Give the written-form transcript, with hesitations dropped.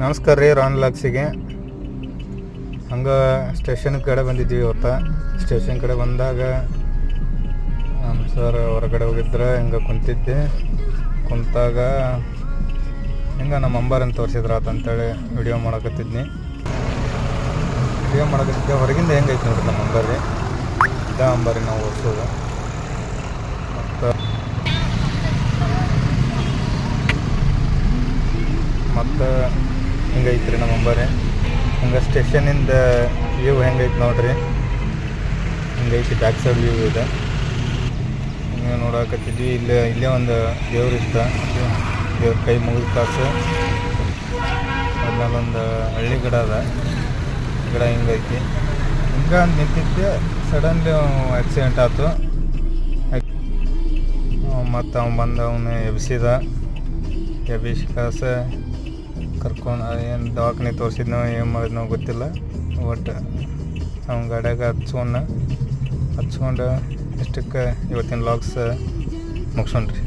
ನಮಸ್ಕಾರ ರೀ, ರಾನ್ ಲಾಕ್ಸಿಗೆ. ಹಂಗೆ ಸ್ಟೇಷನ್ ಕಡೆ ಬಂದಿದ್ವಿ ಇವತ್ತು. ಸ್ಟೇಷನ್ ಕಡೆ ಬಂದಾಗ ನಮ್ಮ ಸರ್ ಹೊರಗಡೆ ಹೋಗಿದ್ರೆ ಹಿಂಗೆ ಕುಂತಾಗ ಹಿಂಗೆ ನಮ್ಮ ಅಂಬಾರನ್ನು ತೋರಿಸಿದ್ರಾತ ಅಂತೇಳಿ ವಿಡಿಯೋ ಮಾಡಕತ್ತಿದ್ದೆ. ಹೊರಗಿಂದ ಹೆಂಗೈತೆ ನೋಡ್ರಿ ನಮ್ಮ ಅಂಬಾರಿ. ಇದ ಅಂಬಾರಿ ನಾವು ಓಡಿಸೋದು. ಮತ್ತು ಹಿಂಗೈತೆ ರೀ ನಮ್ಮ ಅಂಬಾರಿ. ಹಂಗೆ ಸ್ಟೇಷನಿಂದ ವ್ಯೂ ಹೆಂಗೈತೆ ನೋಡ್ರಿ. ಹಿಂಗೈತಿ ಬ್ಯಾಕ್ ಸೈಡ್ ವ್ಯೂ ಇದೆ. ಹಿಂಗೆ ನೋಡಕತ್ತಿದ್ವಿ. ಇಲ್ಲೇ ಒಂದು ದೇವ್ರು ಇತ್ತು. ದೇವ್ರ ಕೈ ಮುಗಿದ ಕಾಸು ಅದ್ಮೇಲೆ ಒಂದು ಹಳ್ಳಿ ಗಿಡ ಅದ. ಗಿಡ ಹಿಂಗೈತಿ. ಹಿಂಗೆ ನಿಂತಿದ್ದೆ, ಸಡನ್ಲಿ ಆಕ್ಸಿಡೆಂಟ್ ಆಯ್ತು. ಮತ್ತು ಅವನು ಎಬ್ಬಿಸಿ ಕಾಸು ಕರ್ಕೊಂಡು ಏನು ದವಾಖಾನೆ ತೋರಿಸಿದ್ನೋ ಏನು ಮಾಡಿದ್ನೋ ಗೊತ್ತಿಲ್ಲ. ಒಟ್ಟು ಅವ್ನ ಗಾಡ್ಯಾಗ ಹಚ್ಕೊಂಡು ಇಷ್ಟಕ್ಕೆ ಇವತ್ತಿನ ಲಾಗ್ಸ್ ಮುಗಿಸೋಣ್ರಿ.